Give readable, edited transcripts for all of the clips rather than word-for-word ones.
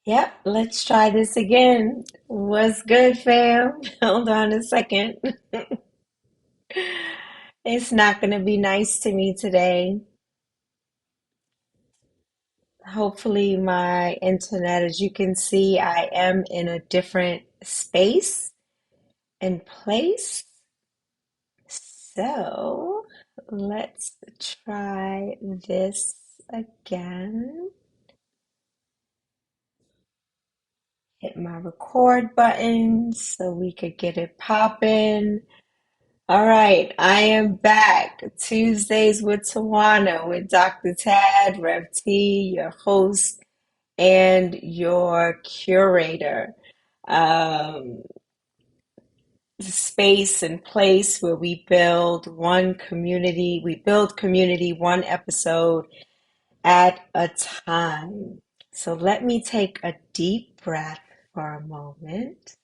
Yep, let's try this again. What's good, fam? Hold on a second. It's not going to be nice to me today. Hopefully, my internet, as you can see, I am in a different space and place. So let's try this again. Hit my record button so we could get it popping. All right, I am back. Tuesdays with Tawana with Dr. Tad, Rev T, your host and your curator. Um, Space and place where we build community one episode at a time. So let me take a deep breath for a moment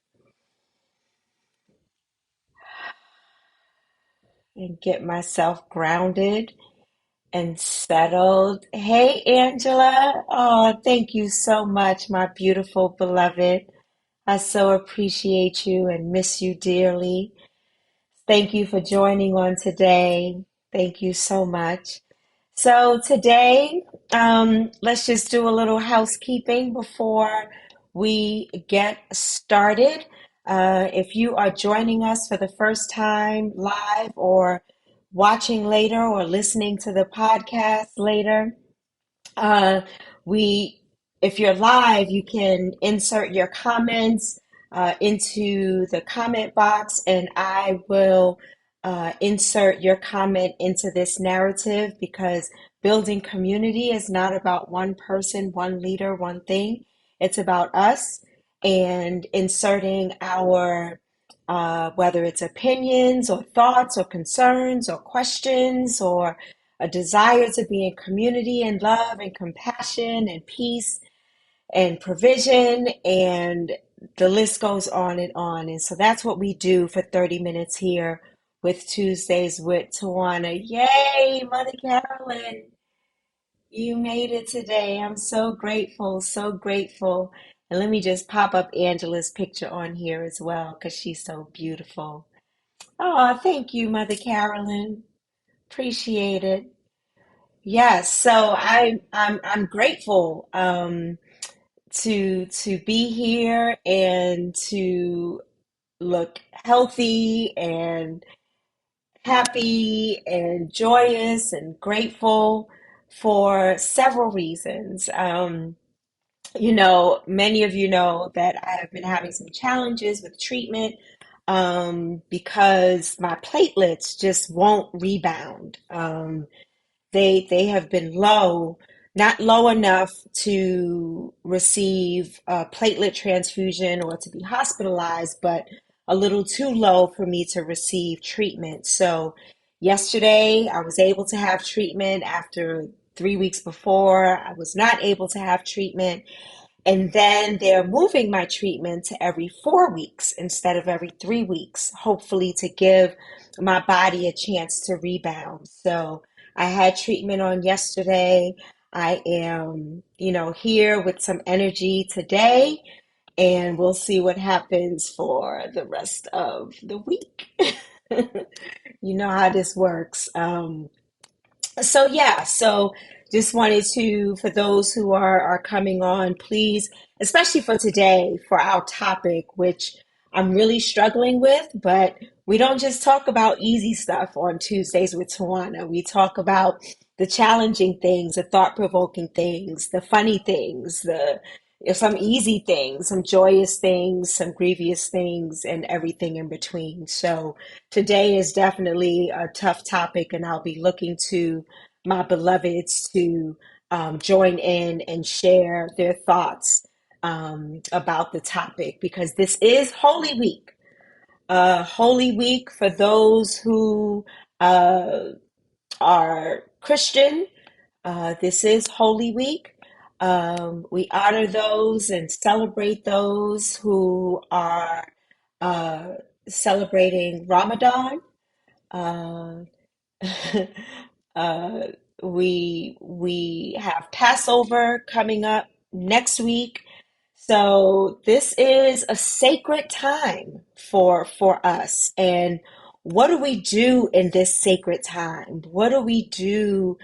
and get myself grounded and settled. Hey, Angela. Oh, thank you so much, my beautiful beloved. I so appreciate you and miss you dearly. Thank you for joining on today. Thank you so much. So, today, let's just do a little housekeeping before we get started. If you are joining us for the first time live or watching later or listening to the podcast later, uh, we, if you're live, you can insert your comments into the comment box, and I will insert your comment into this narrative because building community is not about one person, one leader, one thing. It's about us and inserting our whether it's opinions or thoughts or concerns or questions or a desire to be in community and love and compassion and peace and provision, and the list goes on and on. And so that's what we do for 30 minutes here with Tuesdays with Tawana. Yay, Mother Carolyn, you made it today. I'm so grateful, so grateful. And let me just pop up Angela's picture on here as well because she's so beautiful. Oh, thank you, Mother Carolyn. Appreciate it. Yes, so I'm grateful to be here and to look healthy and happy and joyous and grateful for several reasons. Many of you know that I have been having some challenges with treatment because my platelets just won't rebound. They have been low, not low enough to receive a platelet transfusion or to be hospitalized, but a little too low for me to receive treatment. So yesterday I was able to have treatment after 3 weeks before. I was not able to have treatment. And then they're moving my treatment to every 4 weeks instead of every 3 weeks, hopefully to give my body a chance to rebound. So I had treatment on yesterday. I am, here with some energy today, and we'll see what happens for the rest of the week. You know how this works. So yeah, so just wanted to, for those who are coming on, please, especially for today, for our topic, which I'm really struggling with, but we don't just talk about easy stuff on Tuesdays with Tawana. We talk about the challenging things, the thought-provoking things, the funny things, some easy things, some joyous things, some grievous things, and everything in between. So today is definitely a tough topic, and I'll be looking to my beloveds to join in and share their thoughts about the topic because this is Holy Week. Holy Week for those who uh, are Christian. This is Holy Week. We honor those and celebrate those who are uh, celebrating Ramadan. Uh, uh, we have Passover coming up next week. So this is a sacred time for us. And what do we do in this sacred time? What do we do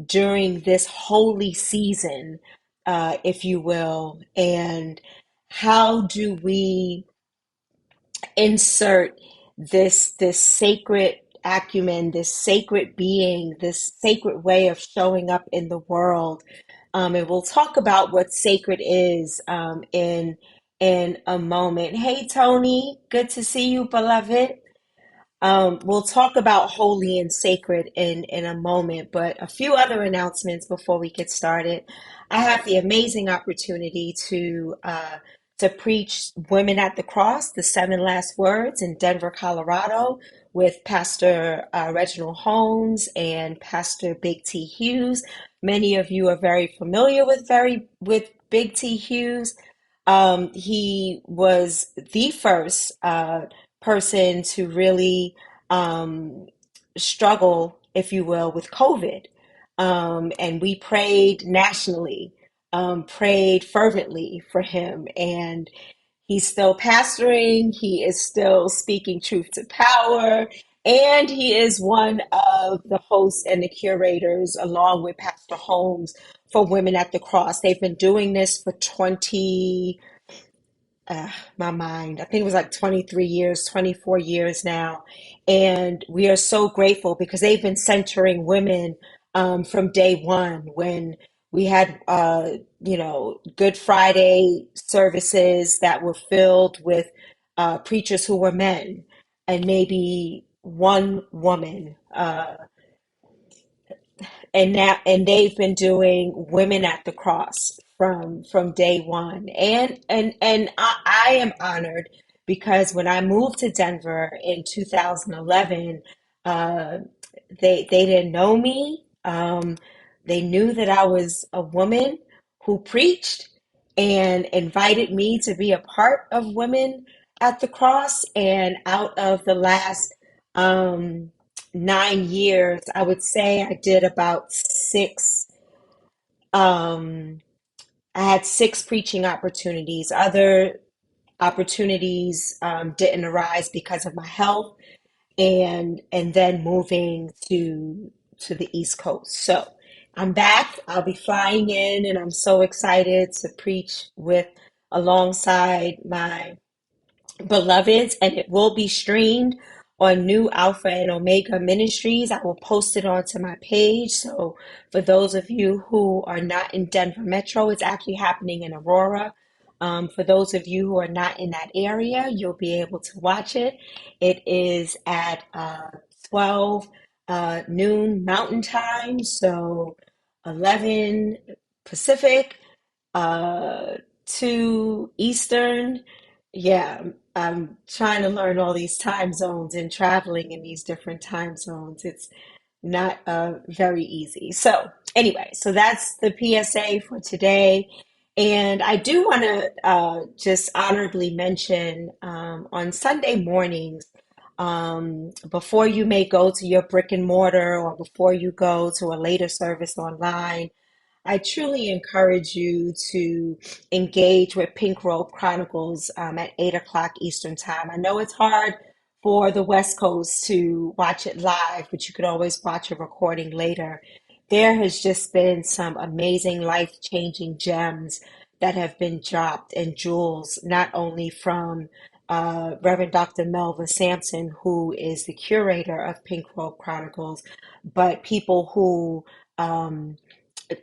during this holy season, if you will? And how do we insert this sacred acumen, this sacred being, this sacred way of showing up in the world? And we'll talk about what sacred is in a moment. Hey Tony, good to see you, beloved. We'll talk about holy and sacred in a moment, but a few other announcements before we get started. I have the amazing opportunity to preach Women at the Cross, the Seven Last Words in Denver, Colorado, with Pastor Reginald Holmes and Pastor Big T Hughes. Many of you are very familiar with Big T Hughes. He was the first person to really um, struggle, if you will, with COVID. And we prayed nationally, prayed fervently for him. And he's still pastoring, he is still speaking truth to power, and he is one of the hosts and the curators, along with Pastor Holmes, for Women at the Cross. They've been doing this for 20, my mind. I think it was like 23 years, 24 years now. And we are so grateful because they've been centering women from day one when we had, Good Friday services that were filled with preachers who were men and maybe one woman. And they've been doing Women at the Cross from day one. And I am honored because when I moved to Denver in 2011, uh, they didn't know me. They knew that I was a woman who preached and invited me to be a part of Women at the Cross. And out of the last 9 years, I would say I did about six. Um, I had six preaching opportunities. Other opportunities didn't arise because of my health, and then moving to the East Coast. So I'm back. I'll be flying in, and I'm so excited to preach with alongside my beloveds, and it will be streamed on New Alpha and Omega Ministries. I will post it onto my page. So for those of you who are not in Denver Metro, it's actually happening in Aurora. For those of you who are not in that area, you'll be able to watch it. It is at 12 noon Mountain Time, so 11 Pacific, uh, 2 Eastern. Yeah, I'm trying to learn all these time zones and traveling in these different time zones. It's not very easy. So, anyway, so that's the PSA for today. And I do want to just honorably mention on Sunday mornings, before you may go to your brick and mortar or before you go to a later service online, I truly encourage you to engage with Pink Robe Chronicles at 8 o'clock Eastern Time. I know it's hard for the West Coast to watch it live, but you could always watch a recording later. There has just been some amazing life-changing gems that have been dropped and jewels, not only from Reverend Dr. Melva Sampson, who is the curator of Pink Robe Chronicles, but people who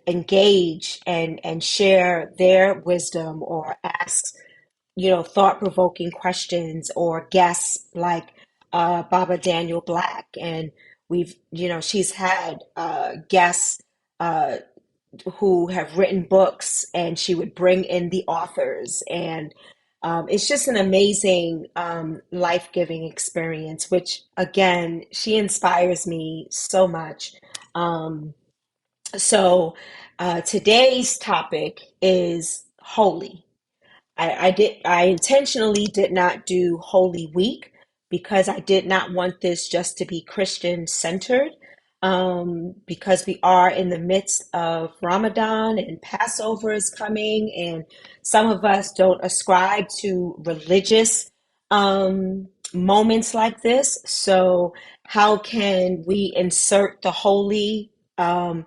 engage and share their wisdom or ask, thought-provoking questions, or guests like Baba Daniel Black. And she's had guests uh, who have written books, and she would bring in the authors. And it's just an amazing, life-giving experience, which again, she inspires me so much. Um, so today's topic is holy. I intentionally did not do Holy Week because I did not want this just to be Christian centered. because we are in the midst of Ramadan and Passover is coming, and some of us don't ascribe to religious moments like this. So, how can we insert the holy and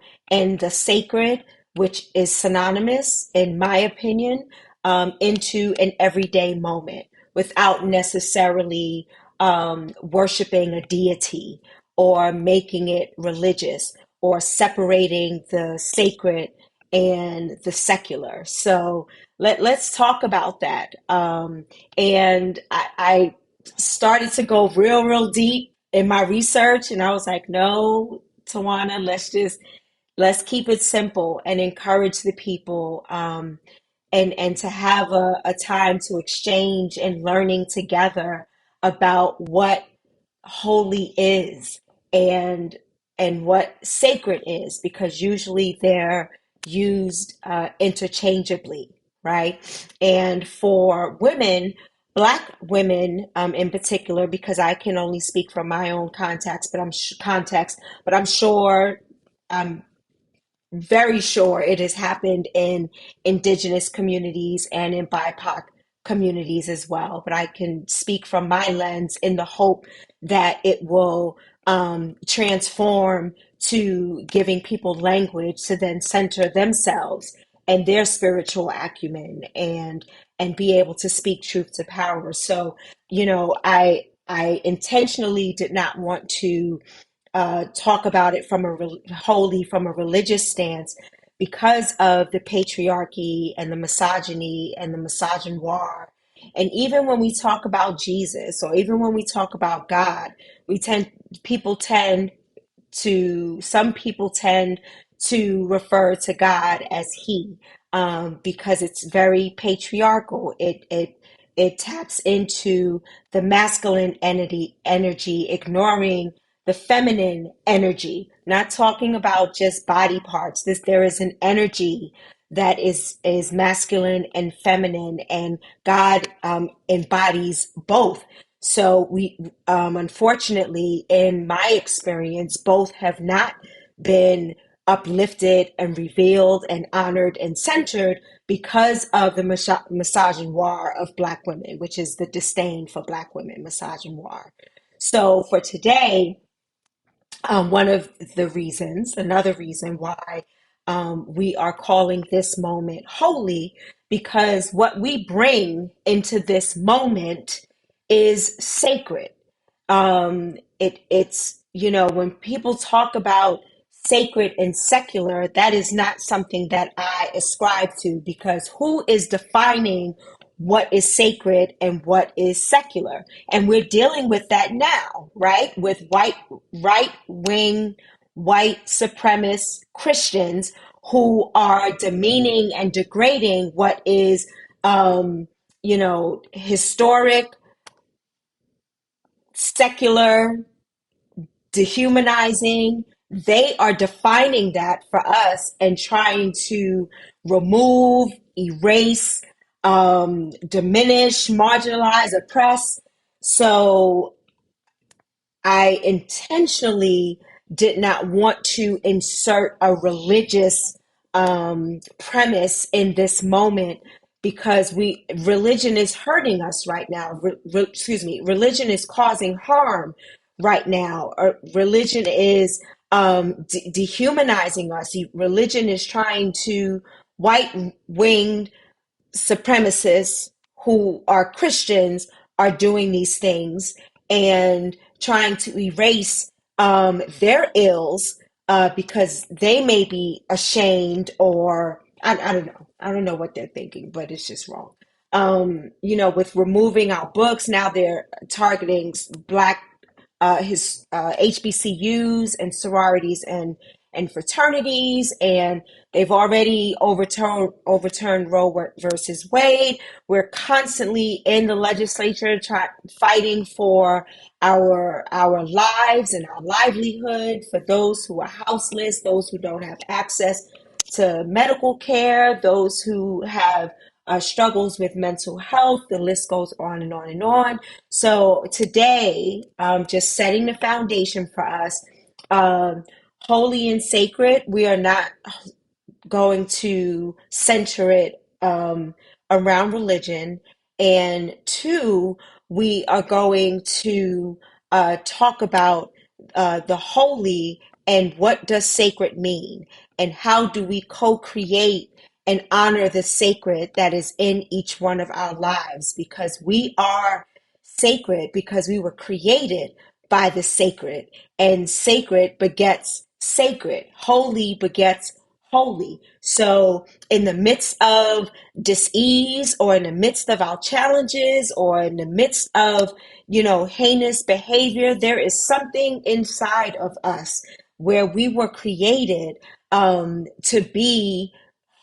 the sacred, which is synonymous, in my opinion, into an everyday moment without necessarily worshiping a deity or making it religious or separating the sacred and the secular? So let's talk about that. And I started to go real deep in my research, and I was like, no, Tawana, let's keep it simple and encourage the people, and to have a time to exchange and learning together about what holy is, and what sacred is, because usually they're used interchangeably, right? And for women, Black women, in particular, because I can only speak from my own context, but I'm sure, I'm very sure it has happened in indigenous communities and in BIPOC communities as well. But I can speak from my lens in the hope that it will transform to giving people language to then center themselves and their spiritual acumen, and be able to speak truth to power. So, I intentionally did not want to talk about it from wholly from a religious stance, because of the patriarchy and the misogyny and the misogynoir. And even when we talk about Jesus, or even when we talk about God, we tend people tend some people tend to refer to God as he, because it's very patriarchal. It taps into the masculine energy, ignoring the feminine energy. Not talking about just body parts. There is an energy that is masculine and feminine, and God embodies both. So unfortunately, in my experience, both have not been uplifted and revealed and honored and centered, because of the misogynoir of Black women, which is the disdain for Black women, misogynoir. So for today, another reason why we are calling this moment holy, because what we bring into this moment is sacred. It's, when people talk about sacred and secular, that is not something that I ascribe to, because who is defining what is sacred and what is secular? And we're dealing with that now, right? With right wing, white supremacist Christians who are demeaning and degrading what is, historic, secular, dehumanizing. They are defining that for us and trying to remove, erase, diminish, marginalize, oppress. So I intentionally did not want to insert a religious premise in this moment, because religion is hurting us right now. Religion is causing harm right now. Religion is dehumanizing us. Religion is trying to white wing supremacists who are Christians are doing these things and trying to erase their ills, because they may be ashamed, or I don't know. I don't know what they're thinking, but it's just wrong. With removing our books, now they're targeting Black his HBCUs and sororities and fraternities, and they've already overturned Roe versus Wade. We're constantly in the legislature fighting for our lives and our livelihood, for those who are houseless, those who don't have access to medical care, those who have struggles with mental health. The list goes on and on and on. So today, just setting the foundation for us. holy and sacred. We are not going to center it around religion. And two, we are going to talk about the holy and what does sacred mean, and how do we co-create and honor the sacred that is in each one of our lives, because we are sacred because we were created by the sacred, and sacred begets sacred, holy begets holy. So, in the midst of dis-ease, or in the midst of our challenges, or in the midst of, heinous behavior, there is something inside of us where we were created to be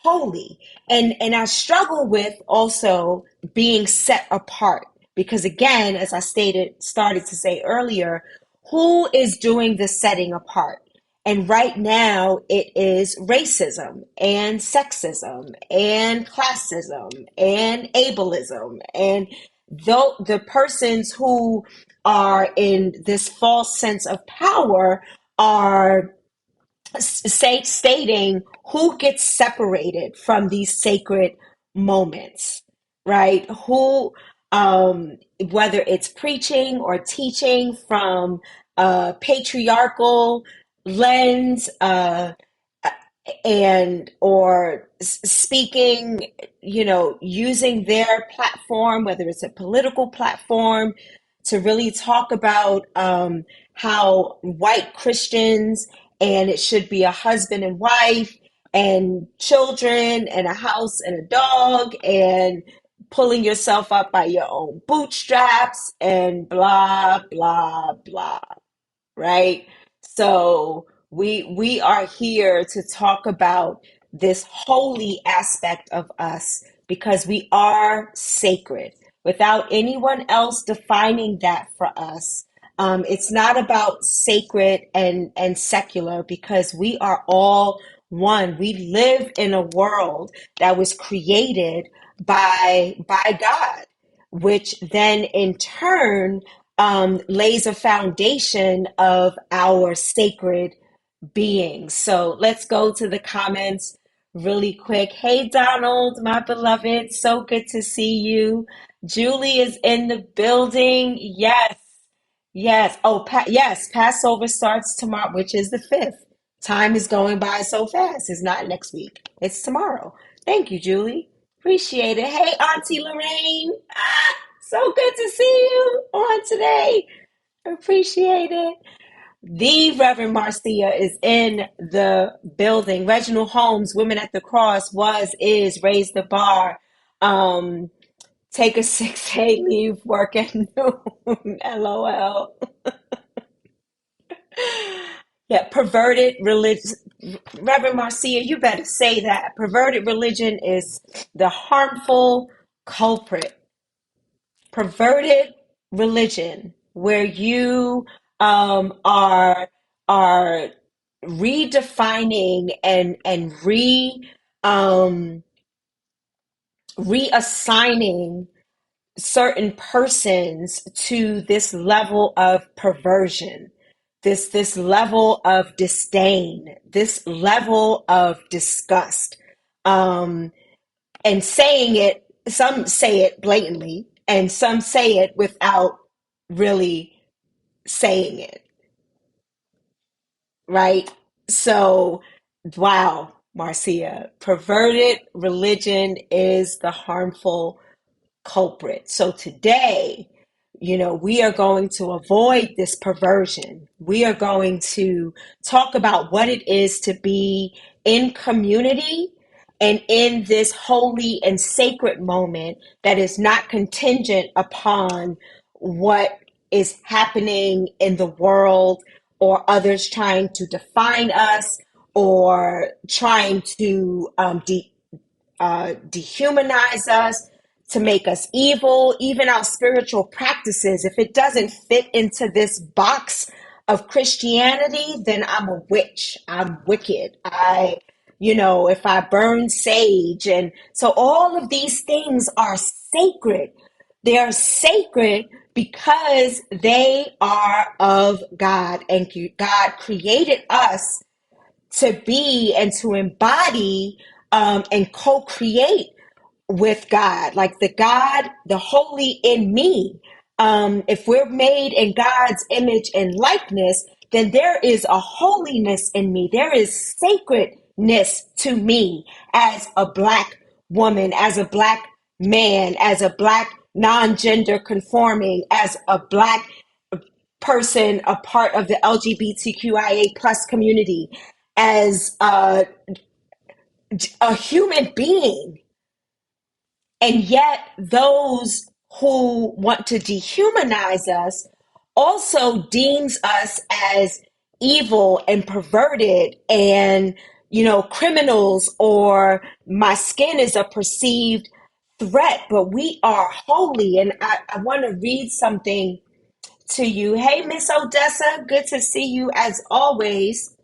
holy. And I struggle with also being set apart, because again, as I started to say earlier, who is doing the setting apart? And right now, it is racism and sexism and classism and ableism. And though the persons who are in this false sense of power are stating who gets separated from these sacred moments, right? Who, whether it's preaching or teaching from a patriarchal lens, and or speaking, using their platform, whether it's a political platform, to really talk about how white Christians, and it should be a husband and wife and children and a house and a dog, and pulling yourself up by your own bootstraps and blah blah blah, right? So we are here to talk about this holy aspect of us, because we are sacred without anyone else defining that for us. It's not about sacred and secular, because we are all one. We live in a world that was created by God, which then in turn lays a foundation of our sacred beings. So let's go to the comments really quick. Hey, Donald, my beloved, so good to see you. Julie is in the building. Yes, yes. Oh, yes, Passover starts tomorrow, which is the 5th. Time is going by so fast. It's not next week, it's tomorrow. Thank you, Julie. Appreciate it. Hey, Auntie Lorraine. So good to see you on today. Appreciate it. The Reverend Marcia is in the building. Reginald Holmes, Women at the Cross, is, raise the bar. Take a 6-day leave, work at noon. LOL. Yeah, perverted religion. Reverend Marcia, you better say that. Perverted religion is the harmful culprit. Perverted religion, where you are redefining and um, reassigning certain persons to this level of perversion, this level of disdain, this level of disgust, and saying it. Some say it blatantly, and some say it without really saying it, right? So, wow, Marcia, perverted religion is the harmful culprit. So today, we are going to avoid this perversion. We are going to talk about what it is to be in community and in this holy and sacred moment that is not contingent upon what is happening in the world, or others trying to define us, or trying to dehumanize us, to make us evil. Even our spiritual practices, if it doesn't fit into this box of Christianity, then I'm a witch. I'm wicked. If I burn sage. And so all of these things are sacred. They are sacred because they are of God, and God created us to be and to embody and co-create with God, like the God, the holy in me. If we're made in God's image and likeness, then there is a holiness in me. There is sacredness to me as a Black woman, as a Black man, as a Black non-gender conforming, as a Black person, a part of the LGBTQIA plus community, as a human being. And yet, those who want to dehumanize us also deems us as evil and perverted and, criminals, or my skin is a perceived threat, but we are holy. And I want to read something to you. Hey, Miss Odessa, good to see you as always.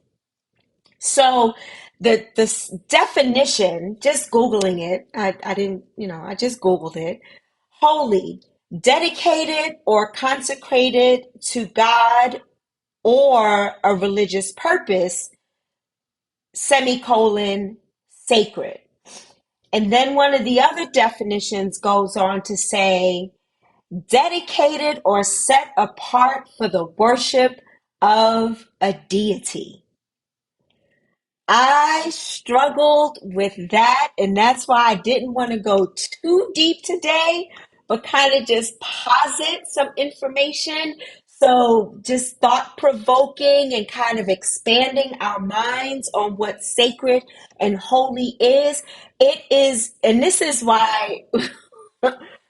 So the definition, just Googling it, I didn't, I just Googled it. Holy, dedicated or consecrated to God or a religious purpose, semicolon, sacred. And then one of the other definitions goes on to say, dedicated or set apart for the worship of a deity. I struggled with that, and that's why I didn't want to go too deep today, but kind of just posit some information. So, just thought provoking and kind of expanding our minds on what sacred and holy is. It is, and this is why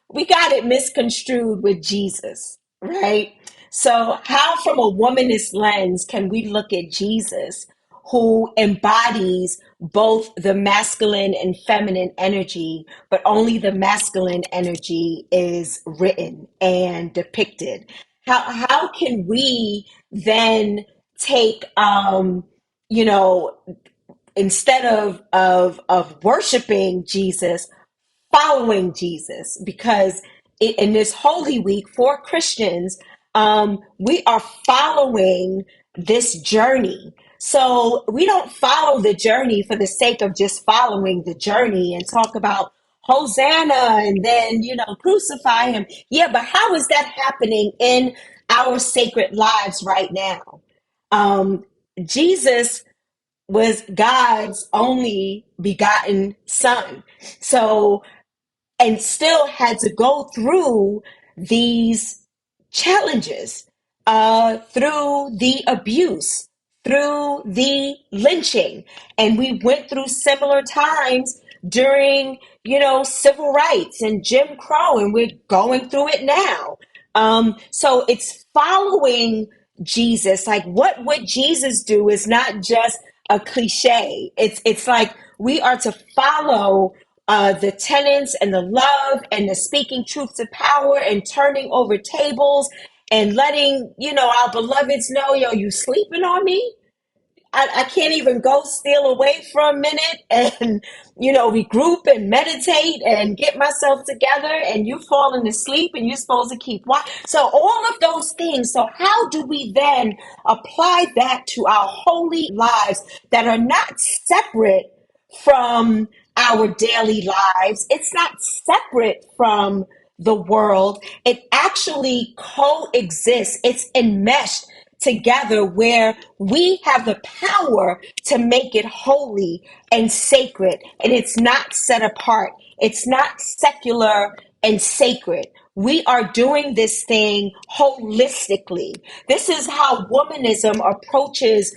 we got it misconstrued with Jesus, right? So, how, from a womanist lens, can we look at Jesus, who embodies both the masculine and feminine energy, but only the masculine energy is written and depicted? How can we then take, you know, instead of worshiping Jesus, following Jesus? Because in this Holy Week for Christians, we are following this journey. So we don't follow the journey for the sake of just following the journey and talk about Hosanna and then, crucify him. Yeah, but how is that happening in our sacred lives right now? Jesus was God's only begotten son. So, and still had to go through these challenges, through the abuse, through the lynching. And we went through similar times during, civil rights and Jim Crow, and we're going through it now. So it's following Jesus. Like, what would Jesus do is not just a cliche. It's like we are to follow the tenets and the love and the speaking truth to power and turning over tables and letting, our beloveds know, yo, you sleeping on me? I can't even go steal away for a minute and, regroup and meditate and get myself together, and you falling asleep and you're supposed to keep watching. So all of those things. So how do we then apply that to our holy lives that are not separate from our daily lives? It's not separate from the world. It actually coexists. It's enmeshed together, where we have the power to make it holy and sacred. And it's not set apart. It's not secular and sacred. We are doing this thing holistically. This is how womanism approaches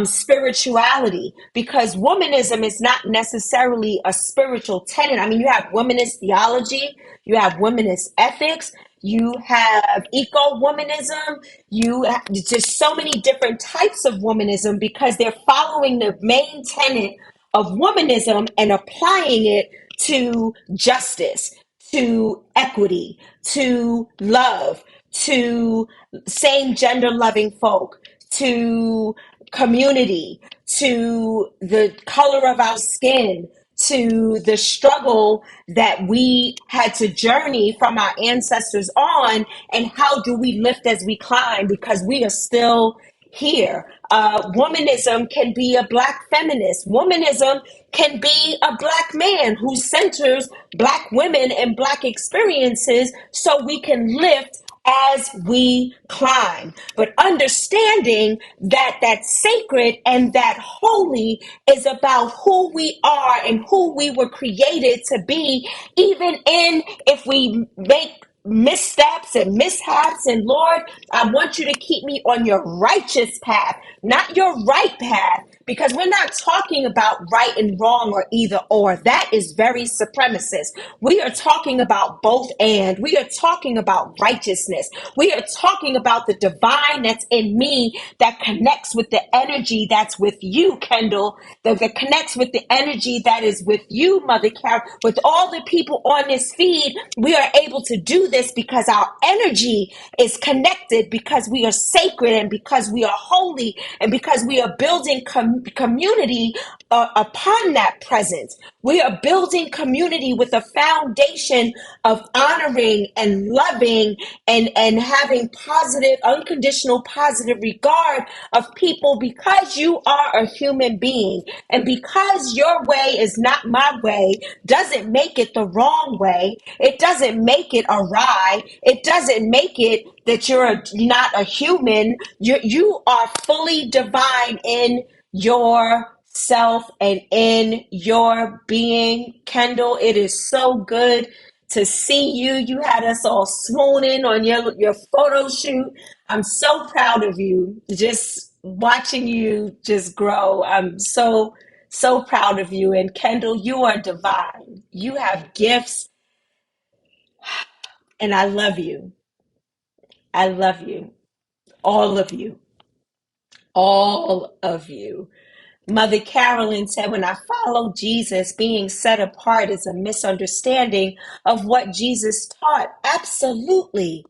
spirituality, because womanism is not necessarily a spiritual tenet. I mean, you have womanist theology, you have womanist ethics, you have eco-womanism, you have just so many different types of womanism, because they're following the main tenet of womanism and applying it to justice, to equity, to love, to same gender loving folk, to community, to the color of our skin, to the struggle that we had to journey from our ancestors on, and how do we lift as we climb, because we are still here. Womanism can be a Black feminist. Womanism can be a Black man who centers Black women and Black experiences so we can lift as we climb. But understanding that that sacred and that holy is about who we are and who we were created to be, even in if we make missteps and mishaps. And Lord, I want you to keep me on your righteous path, not your right path, because we're not talking about right and wrong or either or. That is very supremacist. We are talking about both and. We are talking about righteousness. We are talking about the divine that's in me that connects with the energy that's with you, Kendall, that connects with the energy that is with you, Mother Carol, with all the people on this feed. We are able to do this because our energy is connected, because we are sacred and because we are holy and because we are building community upon that presence. We are building community with a foundation of honoring and loving and having positive, unconditional positive regard of people, because you are a human being. And because your way is not my way doesn't make it the wrong way. It doesn't make it awry. It doesn't make it that you're not a human. You are fully divine in yourself and in your being. Kendall, it is so good to see you. You had us all swooning on your photo shoot. I'm so proud of you. Just watching you just grow. I'm so proud of you. And Kendall, you are divine. You have gifts, and I love you. I love you. All of you. All of you. Mother Carolyn said, when I follow Jesus, being set apart is a misunderstanding of what Jesus taught. Absolutely.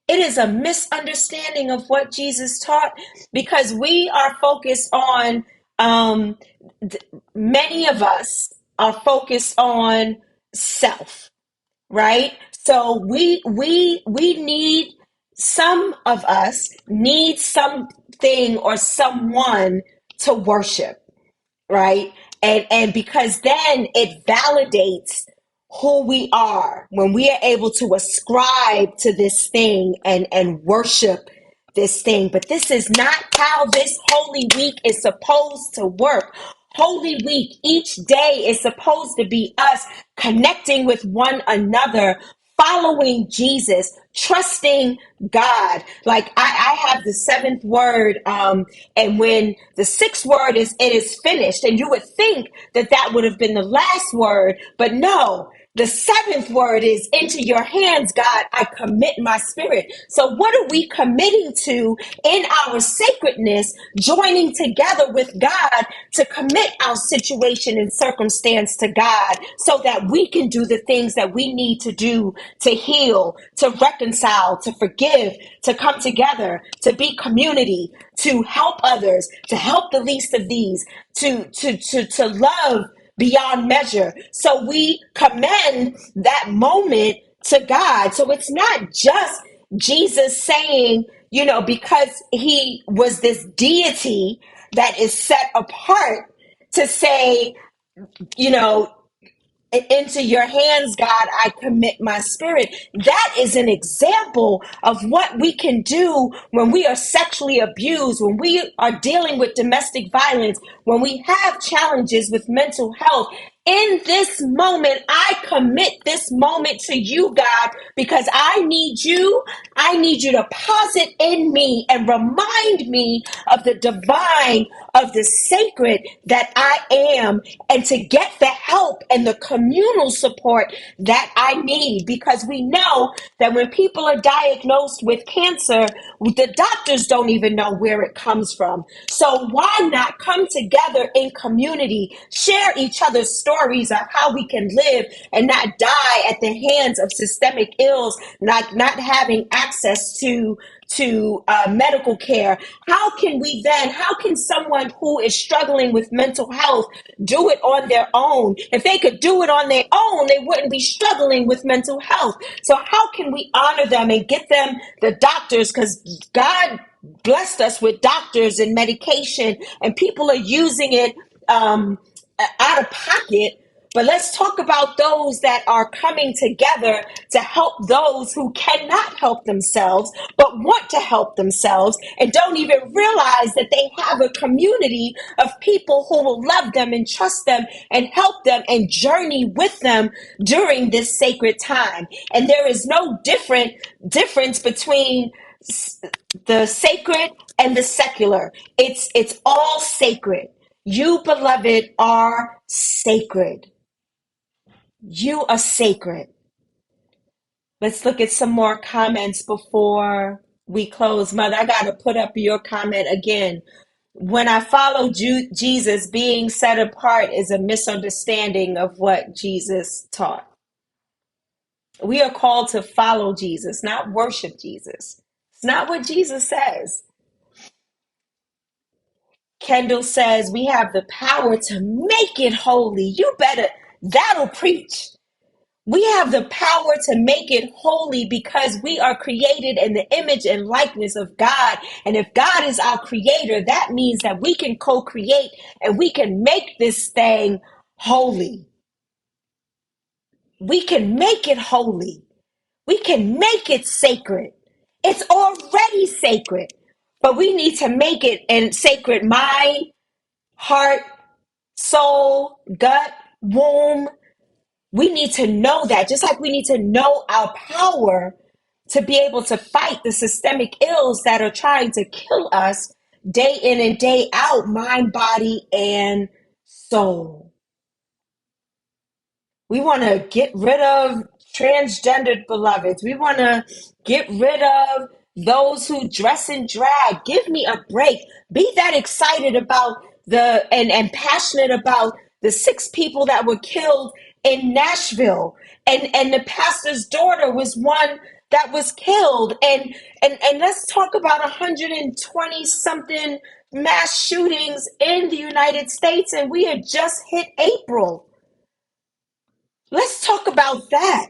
It is a misunderstanding of what Jesus taught, because we are focused on, many of us are focused on self, right? So we need, some of us need something or someone to worship, right? And because then it validates who we are when we are able to ascribe to this thing and worship this thing. But this is not how this Holy Week is supposed to work. Holy Week, each day is supposed to be us connecting with one another, following Jesus, trusting God. Like I have the seventh word, and when the sixth word is, it is finished, and you would think that that would have been the last word, but no. The seventh word is, into your hands, God, I commit my spirit. So what are we committing to in our sacredness, joining together with God to commit our situation and circumstance to God so that we can do the things that we need to do to heal, to reconcile, to forgive, to come together, to be community, to help others, to help the least of these, to love beyond measure. So we commend that moment to God. So it's not just Jesus saying, because he was this deity that is set apart, to say, you know, into your hands, God, I commit my spirit. That is an example of what we can do when we are sexually abused, when we are dealing with domestic violence, when we have challenges with mental health. In this moment, I commit this moment to you, God, because I need you. I need you to deposit in me and remind me of the divine, of the sacred that I am, and to get the help and the communal support that I need. Because we know that when people are diagnosed with cancer, the doctors don't even know where it comes from. So why not come together in community, share each other's stories of how we can live and not die at the hands of systemic ills, not having access to medical care? How can someone who is struggling with mental health do it on their own? If they could do it on their own, they wouldn't be struggling with mental health. So how can we honor them and get them the doctors? Because God blessed us with doctors and medication, and people are using it out of pocket. But let's talk about those that are coming together to help those who cannot help themselves, but want to help themselves and don't even realize that they have a community of people who will love them and trust them and help them and journey with them during this sacred time. And there is no difference between the sacred and the secular. It's all sacred. You, beloved, are sacred. You are sacred. Let's look at some more comments before we close. Mother, I got to put up your comment again. When I follow Jesus, being set apart is a misunderstanding of what Jesus taught. We are called to follow Jesus, not worship Jesus. It's not what Jesus says. Kendall says we have the power to make it holy. You better, that'll preach. We have the power to make it holy because we are created in the image and likeness of God. And if God is our creator, that means that we can co-create and we can make this thing holy. We can make it holy. We can make it sacred. It's already sacred, but we need to make it in sacred mind, heart, soul, gut, womb. We need to know that, just like we need to know our power to be able to fight the systemic ills that are trying to kill us day in and day out, mind, body, and soul. We want to get rid of transgendered beloveds. We want to get rid of those who dress in drag. Give me a break. Be that excited about and passionate about the 6 people that were killed in Nashville. And the pastor's daughter was one that was killed. And let's talk about 120 something mass shootings in the United States, and we had just hit April. Let's talk about that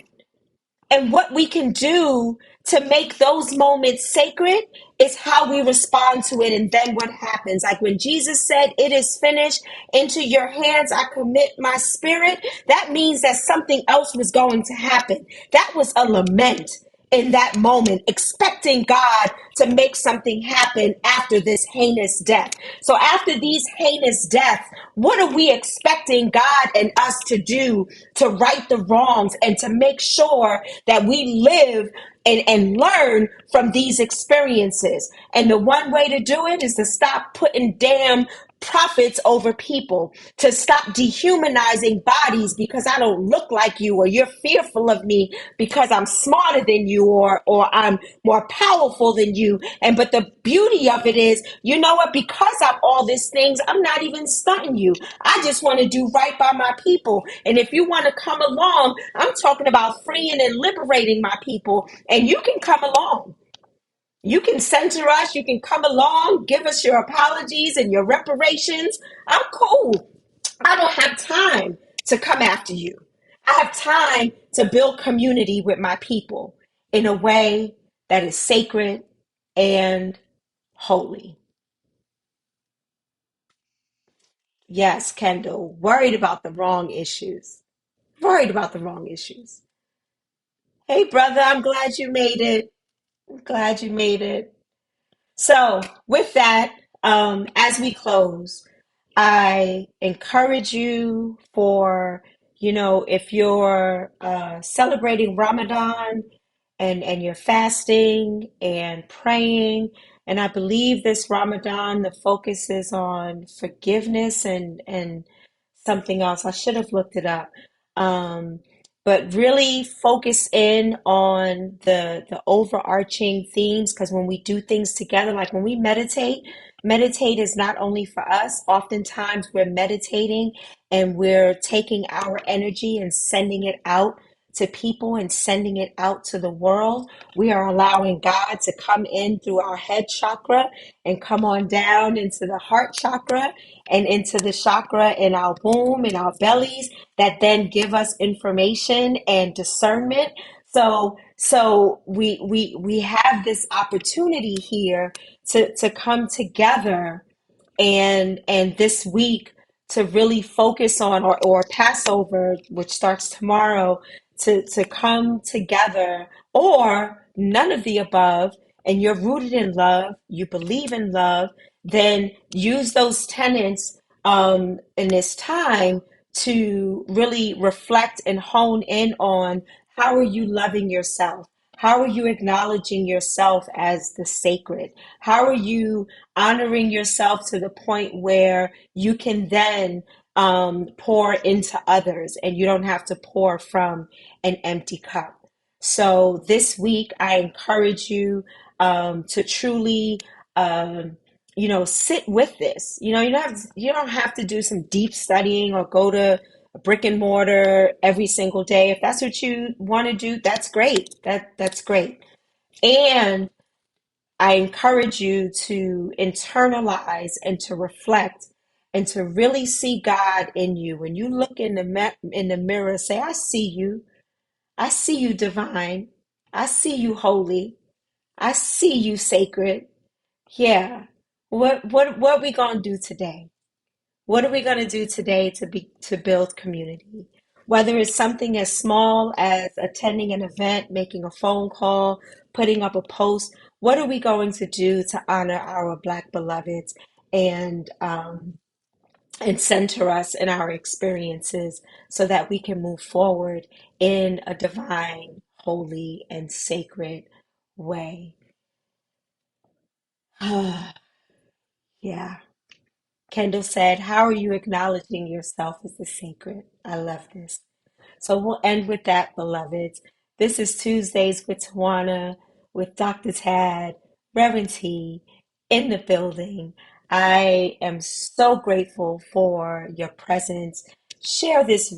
and what we can do to make those moments sacred is how we respond to it. And then what happens? Like when Jesus said, "It is finished, into your hands I commit my spirit," that means that something else was going to happen. That was a lament in that moment, expecting God to make something happen after this heinous death. So after these heinous deaths, what are we expecting God and us to do to right the wrongs and to make sure that we live and learn from these experiences? And the one way to do it is to stop putting damn profits over people, to stop dehumanizing bodies because I don't look like you, or you're fearful of me because I'm smarter than you, or I'm more powerful than you. And but the beauty of it is, you know what, because I'm all these things, I'm not even stunting you. I just want to do right by my people. And if you want to come along, I'm talking about freeing and liberating my people, and you can come along. You can censor us. You can come along, give us your apologies and your reparations. I'm cool. I don't have time to come after you. I have time to build community with my people in a way that is sacred and holy. Yes, Kendall, worried about the wrong issues. Worried about the wrong issues. Hey, brother, I'm glad you made it. I'm glad you made it. So, with that, as we close, I encourage you for, if you're celebrating Ramadan and you're fasting and praying, and I believe this Ramadan, the focus is on forgiveness and something else. I should have looked it up. Um, but really focus in on the overarching themes, because when we do things together, like when we meditate is not only for us. Oftentimes we're meditating and we're taking our energy and sending it out to people and sending it out to the world. We are allowing God to come in through our head chakra and come on down into the heart chakra and into the chakra in our womb, in our bellies, that then give us information and discernment. So So we have this opportunity here to come together and this week to really focus on or Passover, which starts tomorrow, to come together, or none of the above, and you're rooted in love, you believe in love, then use those tenets in this time to really reflect and hone in on how are you loving yourself? How are you acknowledging yourself as the sacred? How are you honoring yourself to the point where you can then pour into others and you don't have to pour from an empty cup? So this week, I encourage you to truly, um, sit with this. You don't have to do some deep studying or go to a brick and mortar every single day. If that's what you want to do, that's great. That's great. And I encourage you to internalize and to reflect and to really see God in you. When you look in in the mirror, say, I see you. I see you divine. I see you holy. I see you sacred. Yeah. What are we gonna do today? What are we gonna do today to build community? Whether it's something as small as attending an event, making a phone call, putting up a post, what are we going to do to honor our Black beloveds and and center us in our experiences so that we can move forward in a divine, holy, and sacred way? Yeah. Kendall said, how are you acknowledging yourself as the sacred? I love this. So we'll end with that, beloveds. This is Tuesdays with Tawana, with Dr. Tad, Reverend T, in the building. I am so grateful for your presence. Share this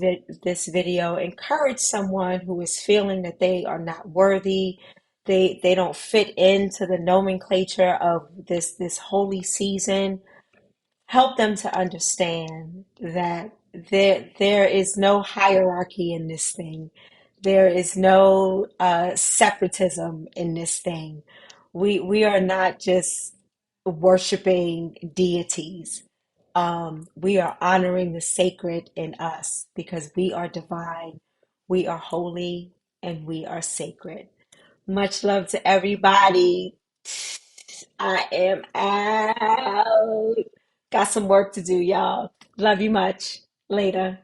video. Encourage someone who is feeling that they are not worthy. They don't fit into the nomenclature of this holy season. Help them to understand that there is no hierarchy in this thing. There is no separatism in this thing. We are not just worshiping deities. We are honoring the sacred in us because we are divine, we are holy, and we are sacred. Much love to everybody. I am out. Got some work to do, y'all. Love you much. Later.